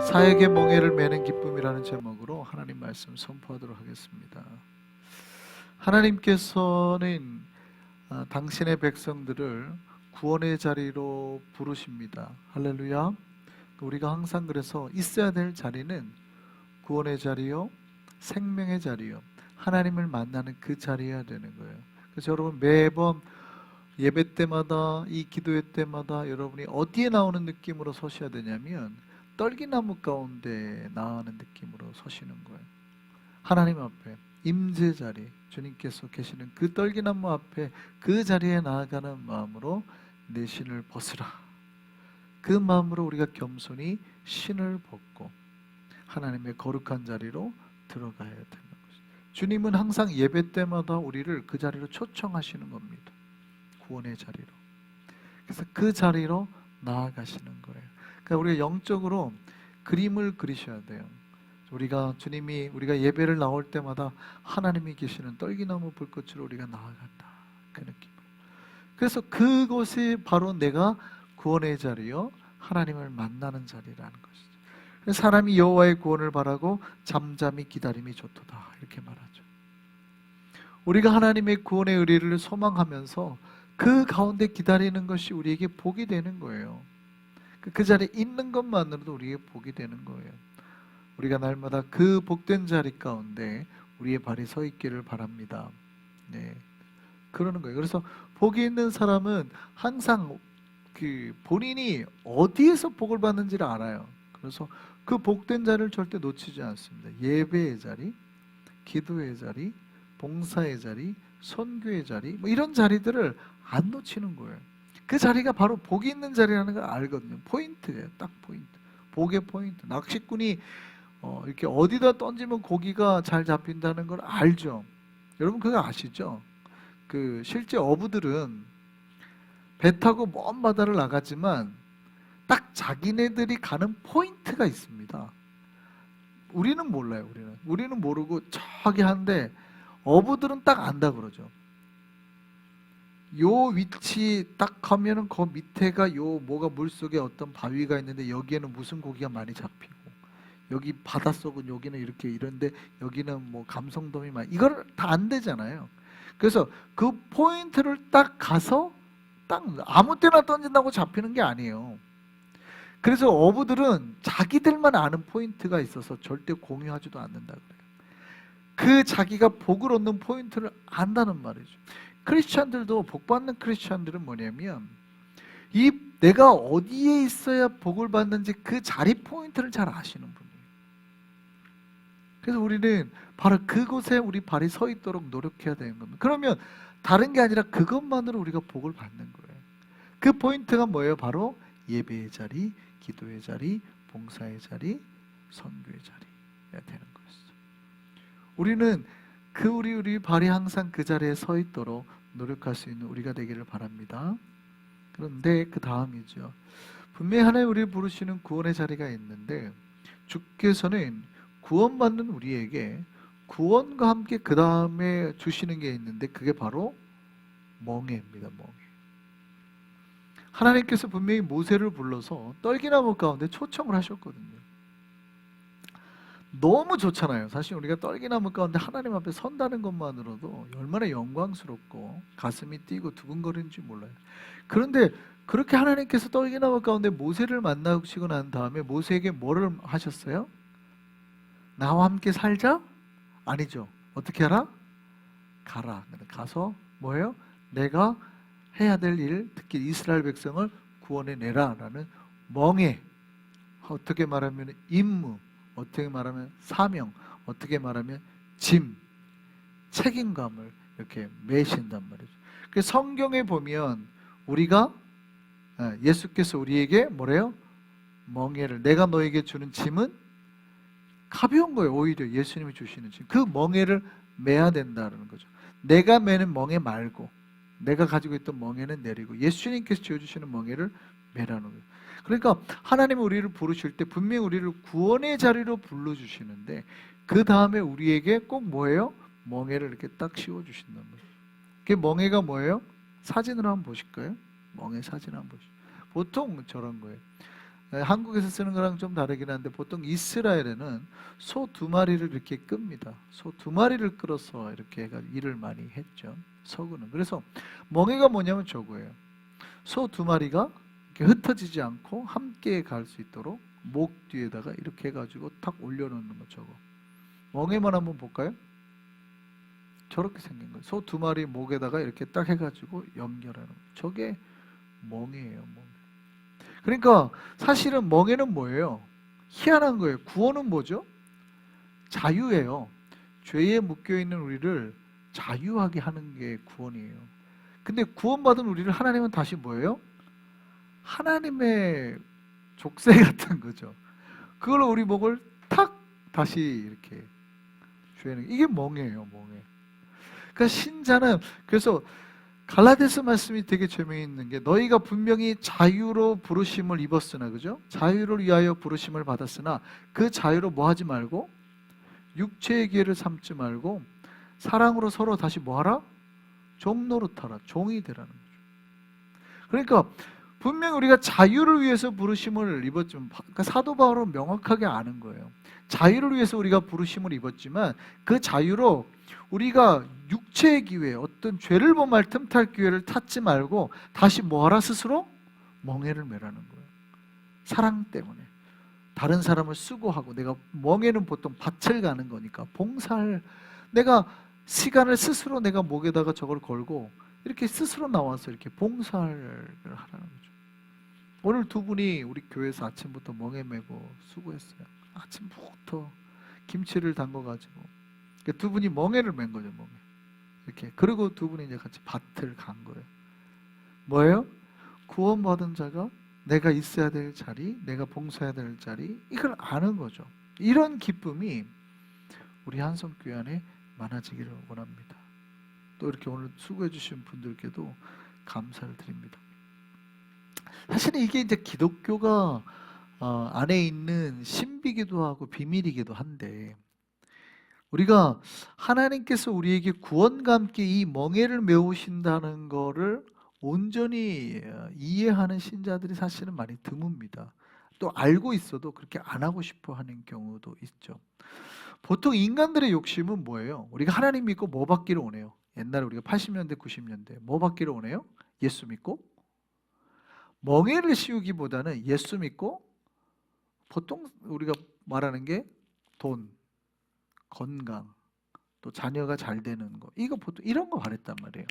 사역의 멍에를 매는 기쁨이라는 제목으로 하나님 말씀 선포하도록 하겠습니다. 하나님께서는 당신의 백성들을 구원의 자리로 부르십니다. 할렐루야. 우리가 항상 그래서 있어야 될 자리는 구원의 자리요, 생명의 자리요, 하나님을 만나는 그 자리여야 되는 거예요. 그래서 여러분 매번 예배 때마다, 이 기도회 때마다 여러분이 어디에 나오는 느낌으로 서셔야 되냐면 떨기나무 가운데 나가는 느낌으로 서시는 거예요. 하나님 앞에 임재 자리, 주님께서 계시는 그 떨기나무 앞에 그 자리에 나아가는 마음으로 내 신을 벗으라. 그 마음으로 우리가 겸손히 신을 벗고 하나님의 거룩한 자리로 들어가야 되는 것이죠. 주님은 항상 예배 때마다 우리를 그 자리로 초청하시는 겁니다. 구원의 자리로. 그래서 그 자리로 나아가시는 거예요. 그러니까 우리가 영적으로 그림을 그리셔야 돼요. 우리가 예배를 나올 때마다 하나님이 계시는 떨기나무 불꽃으로 우리가 나아간다. 그 느낌으로. 그래서 그곳이 바로 내가 구원의 자리요, 하나님을 만나는 자리라는 것이죠. 사람이 여호와의 구원을 바라고 잠잠히 기다림이 좋도다, 이렇게 말하죠. 우리가 하나님의 구원의 의리를 소망하면서 그 가운데 기다리는 것이 우리에게 복이 되는 거예요. 그 자리에 있는 것만으로도 우리에게 복이 되는 거예요. 우리가 날마다 그 복된 자리 가운데 우리의 발이 서 있기를 바랍니다. 네, 그러는 거예요. 그래서 복이 있는 사람은 항상 본인이 어디에서 복을 받는지를 알아요. 그래서 그 복된 자리를 절대 놓치지 않습니다. 예배의 자리, 기도의 자리, 봉사의 자리, 선교의 자리, 뭐 이런 자리들을 안 놓치는 거예요. 그 자리가 바로 복이 있는 자리라는 걸 알거든요. 포인트예요. 딱 포인트. 복의 포인트. 낚시꾼이 이렇게 어디다 던지면 고기가 잘 잡힌다는 걸 알죠. 여러분 그거 아시죠? 실제 어부들은 배 타고 먼 바다를 나가지만 딱 자기네들이 가는 포인트가 있습니다. 우리는 몰라요. 우리는 모르고 저기 한데 어부들은 딱 안다 그러죠. 요 위치 딱 하면은 그 밑에가 뭐가 물속에 어떤 바위가 있는데 여기에는 무슨 고기가 많이 잡히고, 여기 바닷속은 여기는 이런데 여기는 뭐 감성돔이 많이, 이걸 다 안 되잖아요. 그래서 그 포인트를 딱 가서 딱 아무 때나 던진다고 잡히는 게 아니에요. 그래서 어부들은 자기들만 아는 포인트가 있어서 절대 공유하지도 않는다 그래요. 그 자기가 복을 얻는 포인트를 안다는 말이죠. 크리스찬들도, 복받는 크리스찬들은 뭐냐면 내가 어디에 있어야 복을 받는지 그 자리 포인트를 잘 아시는 분이에요. 그래서 우리는 바로 그곳에 우리 발이 서 있도록 노력해야 되는 겁니다. 그러면 다른 게 아니라 그것만으로 우리가 복을 받는 거예요. 그 포인트가 뭐예요? 바로 예배의 자리, 기도의 자리, 봉사의 자리, 선교의 자리가 되는 것이죠. 우리는 우리 발이 항상 그 자리에 서 있도록 노력할 수 있는 우리가 되기를 바랍니다. 그런데 그 다음이죠. 분명히 하나님 우리를 부르시는 구원의 자리가 있는데, 주께서는 구원받는 우리에게 구원과 함께 그 다음에 주시는 게 있는데, 그게 바로 멍에입니다. 멍에. 하나님께서 분명히 모세를 불러서 떨기나무 가운데 초청을 하셨거든요. 너무 좋잖아요. 사실 우리가 떨기나무 가운데 하나님 앞에 선다는 것만으로도 얼마나 영광스럽고 가슴이 뛰고 두근거리는지 몰라요. 그런데 그렇게 하나님께서 떨기나무 가운데 모세를 만나시고 난 다음에 모세에게 뭐를 하셨어요? 나와 함께 살자? 아니죠. 어떻게 하라? 가라. 가서 뭐예요? 내가 해야 될 일, 특히 이스라엘 백성을 구원해내라 라는 멍에, 어떻게 말하면 임무, 어떻게 말하면 사명, 어떻게 말하면 짐, 책임감을 이렇게 매신단 말이죠. 그 성경에 보면 우리가 예수께서 우리에게 뭐래요? 멍에를, 내가 너에게 주는 짐은 가벼운 거예요. 오히려 예수님이 주시는 짐, 그 멍에를 매야 된다는 거죠. 내가 매는 멍에 말고 내가 가지고 있던 멍에는 내리고 예수님께서 지어주시는 멍에를 매라는 거예요. 그러니까 하나님은 우리를 부르실 때 분명히 우리를 구원의 자리로 불러주시는데, 그 다음에 우리에게 꼭 뭐예요? 멍에를 이렇게 딱 씌워주신단 말이에요. 그게 멍에가 뭐예요? 사진으로 한번 보실까요? 멍에 사진 한번 보시죠. 보통 저런 거예요. 한국에서 쓰는 거랑 좀 다르긴 한데 보통 이스라엘에는 소 2마리를 이렇게 끕니다. 소 2마리를 끌어서 이렇게 해가 일을 많이 했죠. 서구는. 그래서 멍에가 뭐냐면 저거예요. 소 2마리가 이렇게 흩어지지 않고 함께 갈 수 있도록 목 뒤에다가 이렇게 해가지고 탁 올려놓는 거 저거. 멍에만 한번 볼까요? 저렇게 생긴 거예요. 소 2마리 목에다가 이렇게 딱 해가지고 연결하는 거. 저게 멍에예요. 멍에. 그러니까 사실은 멍에는 뭐예요? 희한한 거예요. 구원은 뭐죠? 자유예요. 죄에 묶여있는 우리를 자유하게 하는 게 구원이에요. 근데 구원받은 우리를 하나님은 다시 뭐예요? 하나님의 족쇄 같은 거죠. 그걸로 우리 목을 탁 다시 이렇게 죄는 이게 멍에예요. 멍에. 그러니까 신자는 그래서 갈라디아서 말씀이 되게 재미있는 게 너희가 분명히 자유로 부르심을 입었으나 그죠? 자유를 위하여 부르심을 받았으나 그 자유로 뭐 하지 말고 육체의 기회를 삼지 말고 사랑으로 서로 다시 뭐 하라? 종 노릇하라. 종이 되라는 거죠. 그러니까 분명히 우리가 자유를 위해서 부르심을 입었지만 그러니까 사도 바울은 명확하게 아는 거예요. 자유를 위해서 우리가 부르심을 입었지만 그 자유로 우리가 육체의 기회, 어떤 죄를 범할 틈탈 기회를 탔지 말고 다시 뭐하라 스스로? 멍에를 매라는 거예요. 사랑 때문에. 다른 사람을 수고하고 내가 멍에는 보통 밭을 가는 거니까 봉사를 내가 시간을 스스로 내가 목에다가 저걸 걸고 이렇게 스스로 나와서 이렇게 봉사를 하라는 거죠. 오늘 2분이 우리 교회에서 아침부터 멍에 메고 수고했어요. 아침부터 김치를 담궈가지고 2분이 멍에를 맨 거죠. 멍에 이렇게. 그리고 2분이 이제 같이 밭을 간 거예요. 뭐예요? 구원받은 자가 내가 있어야 될 자리, 내가 봉사해야 될 자리, 이걸 아는 거죠. 이런 기쁨이 우리 한성교회 안에 많아지기를 원합니다. 또 이렇게 오늘 수고해 주신 분들께도 감사를 드립니다. 사실은 이게 이제 기독교가 안에 있는 신비기도 하고 비밀이기도 한데 우리가 하나님께서 우리에게 구원과 함께 이 멍에를 메우신다는 거를 온전히 이해하는 신자들이 사실은 많이 드뭅니다. 또 알고 있어도 그렇게 안 하고 싶어 하는 경우도 있죠. 보통 인간들의 욕심은 뭐예요? 우리가 하나님 믿고 뭐 받기를 원해요? 옛날에 우리가 80년대, 90년대 뭐 받기를 원해요? 예수 믿고 멍에를 씌우기보다는 예수 믿고 보통 우리가 말하는 게 돈, 건강, 또 자녀가 잘 되는 거 이거 보통 이런 거 바랬단 말이에요.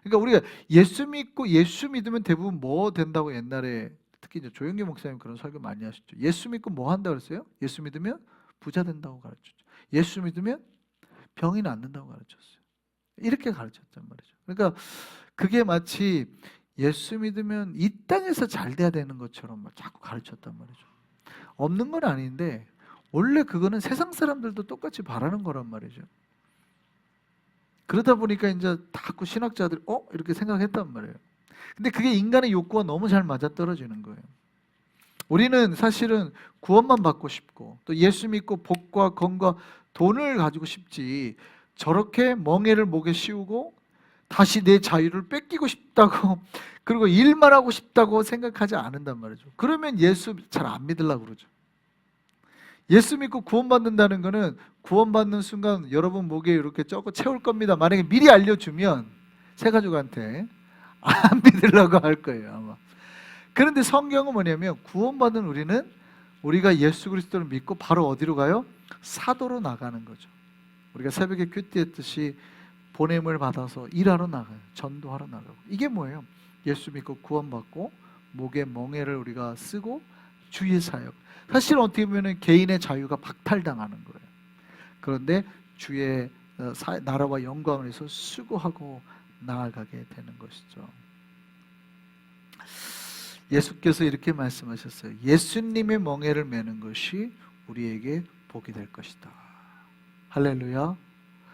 그러니까 우리가 예수 믿고 예수 믿으면 대부분 뭐 된다고 옛날에 특히 이제 조영기 목사님 그런 설교 많이 하셨죠. 예수 믿고 뭐 한다고 그랬어요? 예수 믿으면 부자 된다고 가르쳤죠. 예수 믿으면 병이 낫는다고 가르쳤어요. 이렇게 가르쳤단 말이죠. 그러니까 그게 마치 예수 믿으면 이 땅에서 잘 돼야 되는 것처럼 자꾸 가르쳤단 말이죠. 없는 건 아닌데 원래 그거는 세상 사람들도 똑같이 바라는 거란 말이죠. 그러다 보니까 이제 자꾸 신학자들이 이렇게 생각했단 말이에요. 근데 그게 인간의 욕구와 너무 잘 맞아떨어지는 거예요. 우리는 사실은 구원만 받고 싶고 또 예수 믿고 복과 건과 돈을 가지고 싶지 저렇게 멍에를 목에 씌우고 다시 내 자유를 뺏기고 싶다고 그리고 일만 하고 싶다고 생각하지 않는단 말이죠. 그러면 예수 잘 안 믿으려고 그러죠. 예수 믿고 구원받는다는 거는 구원받는 순간 여러분 목에 이렇게 조금 채울 겁니다. 만약에 미리 알려주면 새 가족한테 안 믿으려고 할 거예요 아마. 그런데 성경은 뭐냐면 구원받은 우리는 우리가 예수 그리스도를 믿고 바로 어디로 가요? 사도로 나가는 거죠. 우리가 새벽에 큐티했듯이 보냄을 받아서 일하러 나가요. 전도하러 나가고. 이게 뭐예요? 예수 믿고 구원받고 목에 멍에를 우리가 쓰고 주의 사역. 사실 어떻게 보면 개인의 자유가 박탈당하는 거예요. 그런데 주의 나라와 영광을 위해서 수고하고 나아가게 되는 것이죠. 예수께서 이렇게 말씀하셨어요. 예수님의 멍에를 매는 것이 우리에게 복이 될 것이다. 할렐루야.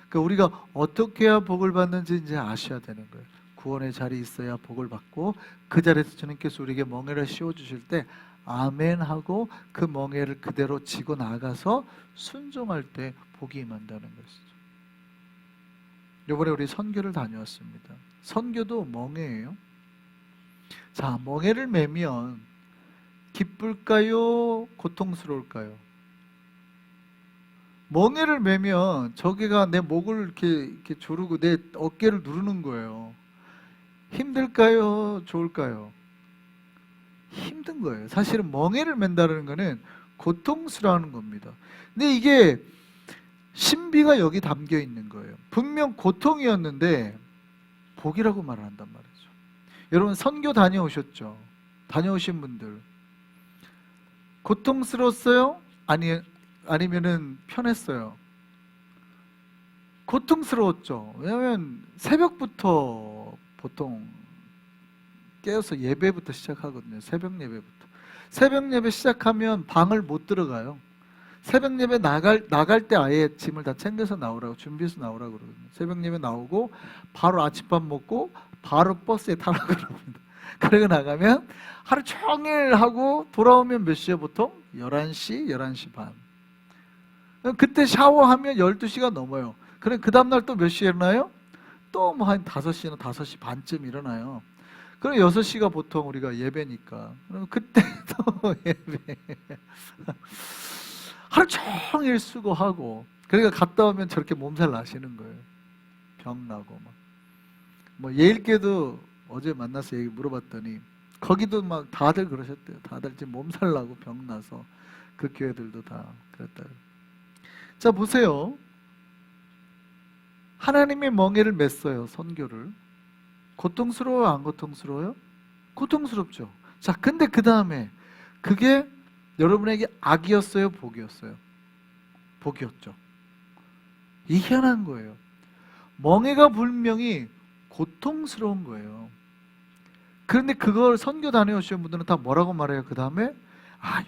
그러니까 우리가 어떻게 해야 복을 받는지 이제 아셔야 되는 거예요. 구원의 자리에 있어야 복을 받고 그 자리에서 주님께서 우리에게 멍에를 씌워주실 때 아멘 하고 그 멍에를 그대로 지고 나가서 순종할 때 복이 임한다는 것이죠. 이번에 우리 선교를 다녀왔습니다. 선교도 멍에예요. 자, 멍에를 매면 기쁠까요? 고통스러울까요? 멍에를 매면 저기가 내 목을 이렇게 조르고 내 어깨를 누르는 거예요. 힘들까요? 좋을까요? 힘든 거예요. 사실은 멍에를 맨다는 거는 고통스러워하는 겁니다. 근데 이게 신비가 여기 담겨 있는 거예요. 분명 고통이었는데 복이라고 말을 한단 말이죠. 여러분 선교 다녀오셨죠? 다녀오신 분들 고통스러웠어요? 아니면은 편했어요? 고통스러웠죠. 왜냐하면 새벽부터 보통 깨어서 예배부터 시작하거든요. 새벽 예배부터. 새벽 예배 시작하면 방을 못 들어가요. 새벽 예배 나갈 때 아예 짐을 다 챙겨서 나오라고 준비해서 나오라고 그러거든요. 새벽 예배 나오고 바로 아침밥 먹고 바로 버스에 타라고 그럽니다. 그러고 나가면 하루 종일 하고 돌아오면 몇 시에 보통? 11시, 11시 반. 그때 샤워하면 12시가 넘어요. 그럼 그 다음날 또 몇 시에 일어나요? 또 뭐 한 5시나 5시 반쯤 일어나요. 그럼 6시가 보통 우리가 예배니까. 그럼 그때 또 예배. 하루 종일 수고하고. 그러니까 갔다 오면 저렇게 몸살 나시는 거예요. 병 나고 막. 뭐 예일교도 어제 만나서 얘기 물어봤더니 거기도 막 다들 그러셨대요. 다들 지금 몸살 나고 병 나서 그 교회들도 다 그랬다. 자 보세요. 하나님의 멍에를 맸어요. 선교를. 고통스러워요? 안 고통스러워요? 고통스럽죠. 자 근데 그 다음에 그게 여러분에게 악이었어요? 복이었어요? 복이었죠. 이 희한한 거예요. 멍에가 분명히 고통스러운 거예요. 그런데 그걸 선교 다녀오신 분들은 다 뭐라고 말해요? 그 다음에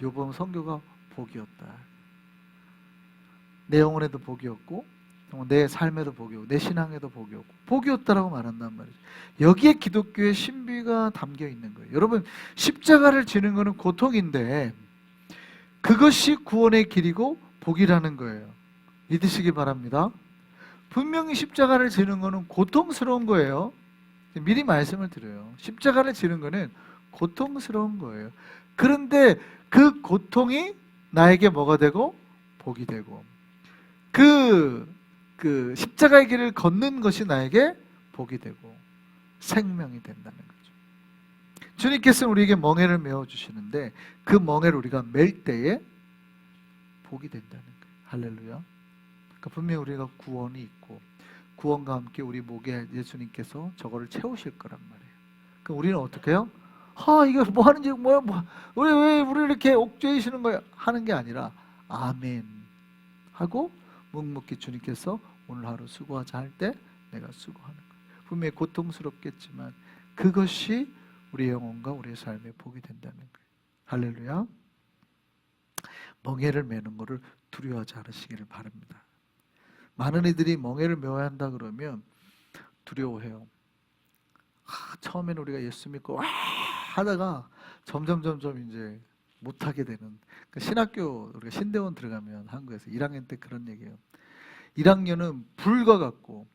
요번 선교가 복이었다. 내 영혼에도 복이었고 내 삶에도 복이었고 내 신앙에도 복이었고 복이었다라고 말한단 말이죠. 여기에 기독교의 신비가 담겨 있는 거예요. 여러분 십자가를 지는 것은 고통인데 그것이 구원의 길이고 복이라는 거예요. 믿으시기 바랍니다. 분명히 십자가를 지는 것은 고통스러운 거예요. 미리 말씀을 드려요. 십자가를 지는 것은 고통스러운 거예요. 그런데 그 고통이 나에게 뭐가 되고 복이 되고 그 십자가의 길을 걷는 것이 나에게 복이 되고 생명이 된다는 거죠. 주님께서는 우리에게 멍에를 메어주시는데 그 멍에를 우리가 맬 때에 복이 된다는 거예요. 할렐루야. 그러니까 분명히 우리가 구원이 있고 구원과 함께 우리 목에 예수님께서 저거를 채우실 거란 말이에요. 그럼 우리는 어떻게 해요? 이거 뭐 하는지 왜 우리 이렇게 옥죄이시는 거야? 하는 게 아니라 아멘 하고 묵묵히 주님께서 오늘 하루 수고하자 할 때 내가 수고하는 거예요. 분명히 고통스럽겠지만 그것이 우리 영혼과 우리의 삶에 복이 된다는 거예요. 할렐루야. 멍에를 매는 것을 두려워하지 않으시기를 바랍니다. 많은 이들이 멍에를 메어야 한다 그러면 두려워해요. 처음에는 우리가 예수 믿고 하다가 점점 이제 못하게 되는. 그러니까 신학교 우리가 신대원 들어가면 한국에서 1학년 때 그런 얘기예요. 1학년은 불과 같고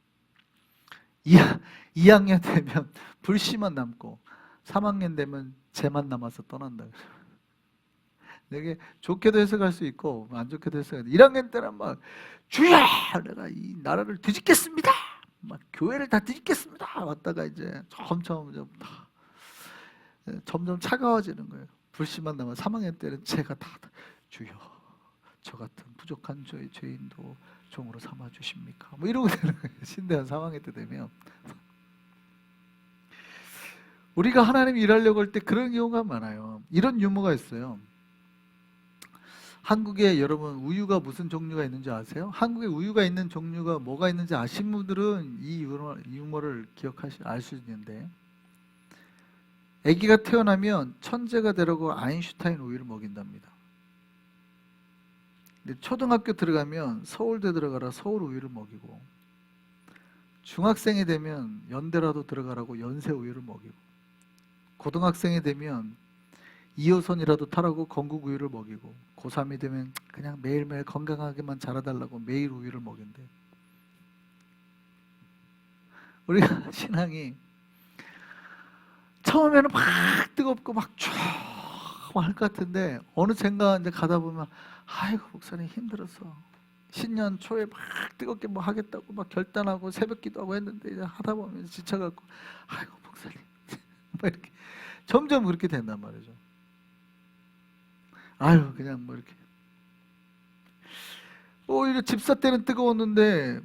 2학년 되면 불씨만 남고 3학년 되면 재만 남아서 떠난다. 되게 좋게도 해석할 수 있고 안 좋게도 해석할 수 있고 1학년 때는 막 주여 내가 이 나라를 뒤집겠습니다. 막 교회를 다 뒤집겠습니다. 왔다가 이제 점점 차가워지는 거예요. 불씨만 남아 3학년 때는 제가 다 주여 저 같은 부족한 죄인도 종으로 삼아 주십니까? 뭐 이러고 되는 거예요. 신대한 3학년 때 되면 우리가 하나님 일하려고 할 때 그런 경우가 많아요. 이런 유머가 있어요. 한국에 여러분 우유가 무슨 종류가 있는지 아세요? 한국에 우유가 있는 종류가 뭐가 있는지 아신 분들은 이 유머를 알 수 있는데 아기가 태어나면 천재가 되라고 아인슈타인 우유를 먹인답니다. 근데 초등학교 들어가면 서울대 들어가라 서울 우유를 먹이고 중학생이 되면 연대라도 들어가라고 연세 우유를 먹이고 고등학생이 되면 2호선이라도 타라고 건국 우유를 먹이고 고3이 되면 그냥 매일매일 건강하게만 자라달라고 매일 우유를 먹인대. 우리가 신앙이 처음에는 막 뜨겁고 막 하고 할 것 같은데 어느 샌가 이제 가다 보면 아이고 목사님 힘들어서 신년 초에 막 뜨겁게 뭐 하겠다고 막 결단하고 새벽 기도하고 했는데 이제 하다 보면 지쳐갖고 아이고 목사님 뭐 이렇게 점점 그렇게 된단 말이죠. 아유 그냥 뭐 이렇게 오히려 집사 때는 뜨거웠는데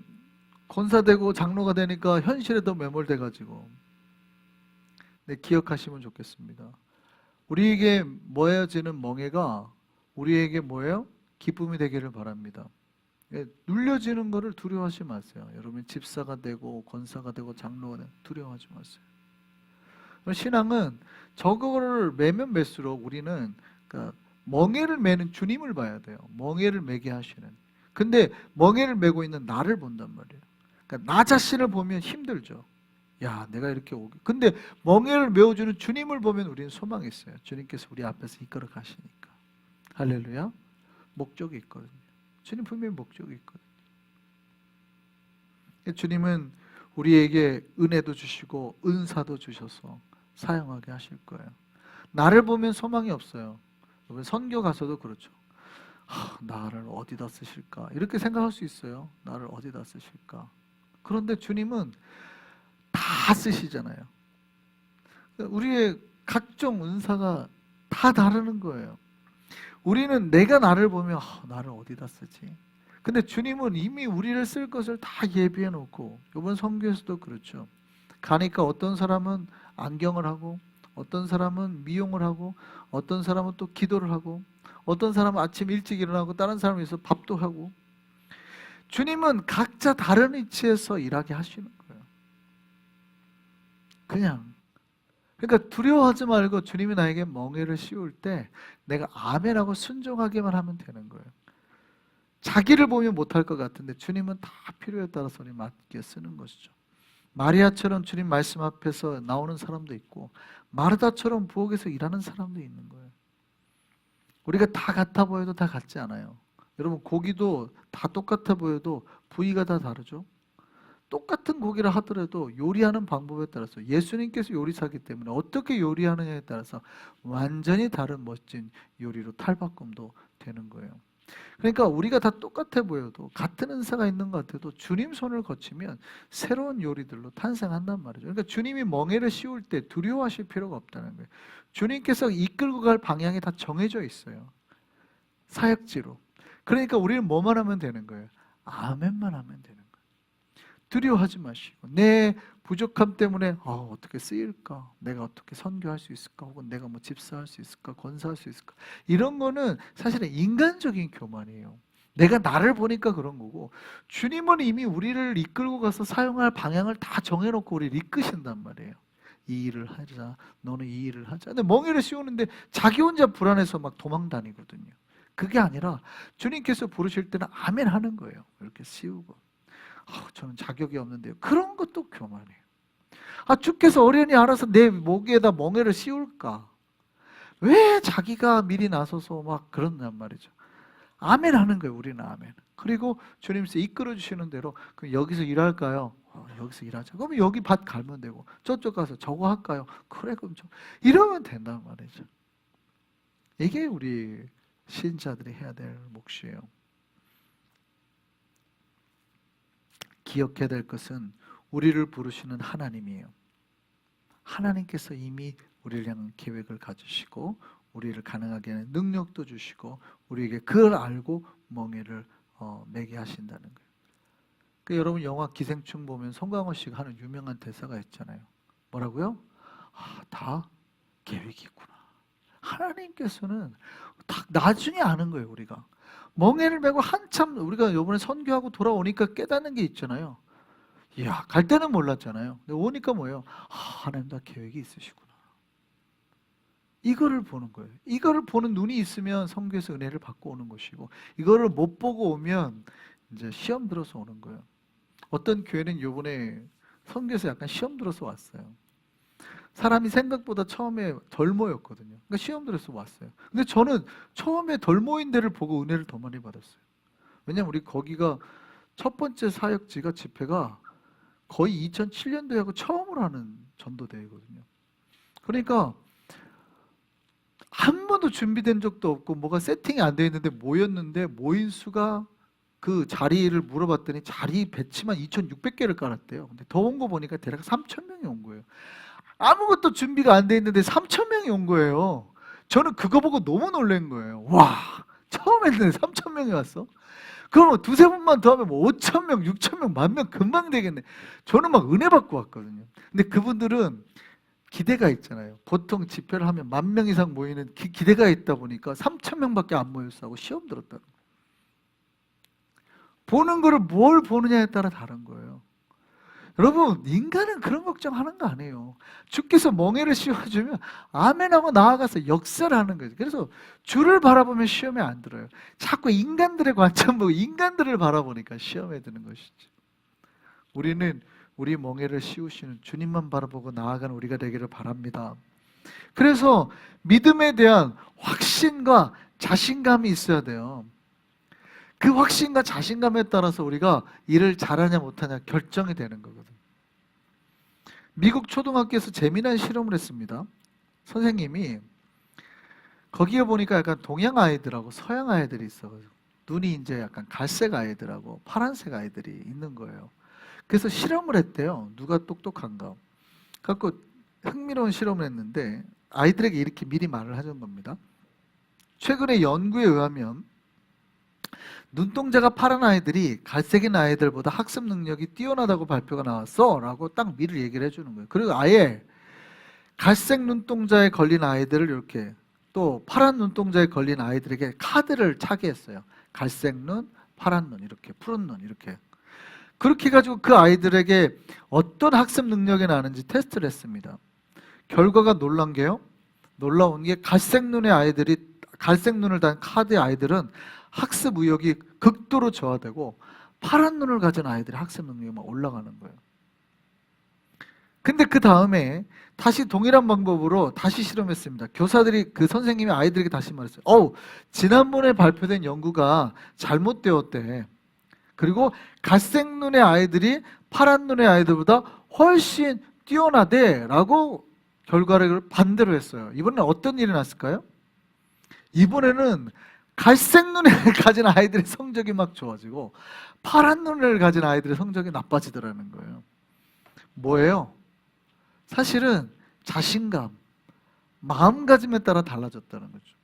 권사되고 장로가 되니까 현실에 더 매몰돼가지고. 네, 기억하시면 좋겠습니다. 우리에게 모여지는 멍에가 우리에게 뭐예요? 기쁨이 되기를 바랍니다. 눌려지는 것을 두려워하지 마세요. 여러분 집사가 되고 권사가 되고 장로가 되고 두려워하지 마세요. 신앙은 저거를 매면 맬수록 우리는 그러니까 멍에를 매는 주님을 봐야 돼요. 멍에를 매게 하시는. 근데 멍에를 메고 있는 나를 본단 말이에요. 그러니까 나 자신을 보면 힘들죠. 야, 내가 이렇게 오게. 근데 멍에를 메워주는 주님을 보면 우리는 소망이 있어요. 주님께서 우리 앞에서 이끌어 가시니까. 할렐루야. 목적이 있거든요. 주님 분명히 목적이 있거든요. 주님은 우리에게 은혜도 주시고 은사도 주셔서 사용하게 하실 거예요. 나를 보면 소망이 없어요. 선교 가서도 그렇죠. 나를 어디다 쓰실까? 이렇게 생각할 수 있어요. 나를 어디다 쓰실까? 그런데 주님은 다 쓰시잖아요. 우리의 각종 은사가 다 다르는 거예요. 우리는 내가 나를 보면 나를 어디다 쓰지? 근데 주님은 이미 우리를 쓸 것을 다 예비해 놓고, 이번 선교에서도 그렇죠. 가니까 어떤 사람은 안경을 하고, 어떤 사람은 미용을 하고, 어떤 사람은 또 기도를 하고, 어떤 사람은 아침 일찍 일어나고, 다른 사람이 있어 밥도 하고. 주님은 각자 다른 위치에서 일하게 하시는 거예요. 그냥. 그러니까 두려워하지 말고 주님이 나에게 멍에를 씌울 때 내가 아멘하고 순종하기만 하면 되는 거예요. 자기를 보면 못할 것 같은데 주님은 다 필요에 따라서 우리 맞게 쓰는 것이죠. 마리아처럼 주님 말씀 앞에서 나오는 사람도 있고, 마르다처럼 부엌에서 일하는 사람도 있는 거예요. 우리가 다 같아 보여도 다 같지 않아요. 여러분 고기도 다 똑같아 보여도 부위가 다 다르죠. 똑같은 고기를 하더라도 요리하는 방법에 따라서, 예수님께서 요리사기 때문에 어떻게 요리하느냐에 따라서 완전히 다른 멋진 요리로 탈바꿈도 되는 거예요. 그러니까 우리가 다 똑같아 보여도, 같은 은사가 있는 것 같아도 주님 손을 거치면 새로운 요리들로 탄생한단 말이죠. 그러니까 주님이 멍에를 씌울 때 두려워하실 필요가 없다는 거예요. 주님께서 이끌고 갈 방향이 다 정해져 있어요. 사역지로. 그러니까 우리는 뭐만 하면 되는 거예요? 아멘만 하면 되는 거예요. 두려워하지 마시고, 내 부족함 때문에 어떻게 쓰일까? 내가 어떻게 선교할 수 있을까? 혹은 내가 뭐 집사할 수 있을까? 권사할 수 있을까? 이런 거는 사실은 인간적인 교만이에요. 내가 나를 보니까 그런 거고, 주님은 이미 우리를 이끌고 가서 사용할 방향을 다 정해놓고 우리를 이끄신단 말이에요. 이 일을 하자, 너는 이 일을 하자. 근데 멍에를 씌우는데 자기 혼자 불안해서 막 도망 다니거든요. 그게 아니라 주님께서 부르실 때는 아멘 하는 거예요. 이렇게 씌우고. 저는 자격이 없는데요. 그런 것도 교만이에요. 주께서 어련히 알아서 내 목에다 멍에를 씌울까? 왜 자기가 미리 나서서 막 그런단 말이죠. 아멘 하는 거예요. 우리는 아멘. 그리고 주님께서 이끌어 주시는 대로, 그럼 여기서 일할까요? 여기서 일하자. 그러면 여기 밭 갈면 되고, 저쪽 가서 저거 할까요? 그래 그럼 이러면 된단 말이죠. 이게 우리 신자들이 해야 될 몫이에요. 기억해야 될 것은 우리를 부르시는 하나님이에요. 하나님께서 이미 우리를 향한 계획을 가지시고 우리를 가능하게 하는 능력도 주시고 우리에게 그걸 알고 멍에를 매게 하신다는 거예요. 여러분 영화 기생충 보면 송강호 씨가 하는 유명한 대사가 있잖아요. 뭐라고요? 다 계획이 있구나. 하나님께서는 딱 나중에 아는 거예요. 우리가 멍에를 메고 한참, 우리가 이번에 선교하고 돌아오니까 깨닫는 게 있잖아요. 이야, 갈 때는 몰랐잖아요. 근데 오니까 뭐예요? 하나님 다 계획이 있으시구나. 이거를 보는 거예요. 이거를 보는 눈이 있으면 선교에서 은혜를 받고 오는 것이고, 이거를 못 보고 오면 이제 시험 들어서 오는 거예요. 어떤 교회는 이번에 선교에서 약간 시험 들어서 왔어요. 사람이 생각보다 처음에 덜 모였거든요. 그러니까 시험 들어서 왔어요. 근데 저는 처음에 덜 모인 데를 보고 은혜를 더 많이 받았어요. 왜냐면 우리 거기가 첫 번째 사역지가 집회가 거의 2007년도에 하고 처음으로 하는 전도대회거든요. 그러니까 한 번도 준비된 적도 없고 뭐가 세팅이 안 돼 있는데 모였는데 모인 수가 그 자리를 물어봤더니 자리 배치만 2,600개를 깔았대요. 근데 더 온 거 보니까 대략 3,000명이 온 거예요. 아무것도 준비가 안 돼 있는데 3,000명이 온 거예요. 저는 그거 보고 너무 놀란 거예요. 와, 처음 했는데 3,000명이 왔어? 그럼 두세 번만 더 하면 뭐 5,000명, 6,000명, 10,000명 금방 되겠네. 저는 막 은혜 받고 왔거든요. 근데 그분들은 기대가 있잖아요. 보통 집회를 하면 10,000명 이상 모이는 기대가 있다 보니까 3,000명밖에 안 모였어 하고 시험 들었다는 거예요. 보는 거를 뭘 보느냐에 따라 다른 거예요. 여러분, 인간은 그런 걱정하는 거 아니에요. 주께서 멍에를 씌워주면 아멘하고 나아가서 역사를 하는 거죠. 그래서 주를 바라보면 시험에 안 들어요. 자꾸 인간들의 관점 보고 인간들을 바라보니까 시험에 드는 것이죠. 우리는 우리 멍에를 씌우시는 주님만 바라보고 나아가는 우리가 되기를 바랍니다. 그래서 믿음에 대한 확신과 자신감이 있어야 돼요. 그 확신과 자신감에 따라서 우리가 일을 잘하냐 못하냐 결정이 되는 거거든요. 미국 초등학교에서 재미난 실험을 했습니다. 선생님이 거기에 보니까 약간 동양 아이들하고 서양 아이들이 있어가지고 눈이 이제 약간 갈색 아이들하고 파란색 아이들이 있는 거예요. 그래서 실험을 했대요. 누가 똑똑한가. 갖고 흥미로운 실험을 했는데 아이들에게 이렇게 미리 말을 하는 겁니다. 최근에 연구에 의하면 눈동자가 파란 아이들이 갈색인 아이들보다 학습 능력이 뛰어나다고 발표가 나왔어 라고 딱 미리 얘기를 해주는 거예요. 그리고 아예 갈색 눈동자에 걸린 아이들을 이렇게 또 파란 눈동자에 걸린 아이들에게 카드를 차게 했어요. 갈색 눈, 파란 눈 이렇게, 푸른 눈 이렇게. 그렇게 해가지고 그 아이들에게 어떤 학습 능력이 나는지 테스트를 했습니다. 결과가 놀라운 게 갈색 눈의 아이들이, 갈색 눈을 단 카드의 아이들은 학습 의욕이 극도로 저하되고 파란 눈을 가진 아이들의 학습 능력이 막 올라가는 거예요. 근데 그 다음에 다시 동일한 방법으로 다시 실험했습니다. 교사들이 그 선생님이 아이들에게 다시 말했어요. 지난번에 발표된 연구가 잘못되었대. 그리고 갈색 눈의 아이들이 파란 눈의 아이들보다 훨씬 뛰어나대 라고 결과를 반대로 했어요. 이번에는 어떤 일이 났을까요? 이번에는 갈색 눈을 가진 아이들의 성적이 막 좋아지고 파란 눈을 가진 아이들의 성적이 나빠지더라는 거예요. 뭐예요? 사실은 자신감, 마음가짐에 따라 달라졌다는 거죠.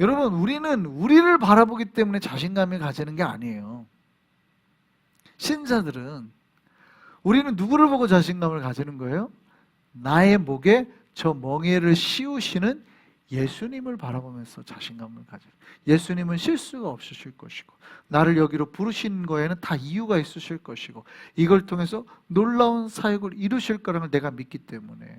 여러분, 우리는 우리를 바라보기 때문에 자신감을 가지는 게 아니에요. 신자들은 우리는 누구를 보고 자신감을 가지는 거예요? 나의 목에 저 멍에를 씌우시는 예수님을 바라보면서 자신감을 가져요. 예수님은 실수가 없으실 것이고 나를 여기로 부르신 거에는 다 이유가 있으실 것이고 이걸 통해서 놀라운 사역을 이루실 거라는 걸 내가 믿기 때문에.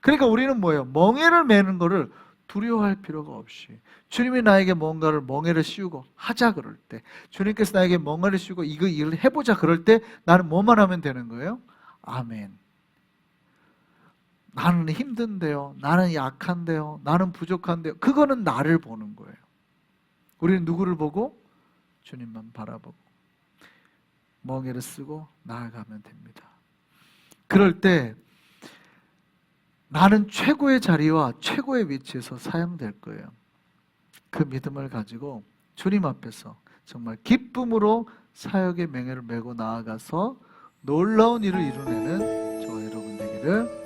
그러니까 우리는 뭐예요? 멍에를 매는 거를 두려워할 필요가 없이 주님이 나에게 뭔가를 멍에를 씌우고 하자 그럴 때, 주님께서 나에게 멍에를 씌우고 이거 일을 해보자 그럴 때 나는 뭐만 하면 되는 거예요? 아멘. 나는 힘든데요, 나는 약한데요, 나는 부족한데요. 그거는 나를 보는 거예요. 우리는 누구를 보고? 주님만 바라보고 멍에를 쓰고 나아가면 됩니다. 그럴 때 나는 최고의 자리와 최고의 위치에서 사용될 거예요. 그 믿음을 가지고 주님 앞에서 정말 기쁨으로 사역의 맹회를 메고 나아가서 놀라운 일을 이루내는 저와 여러분 되기를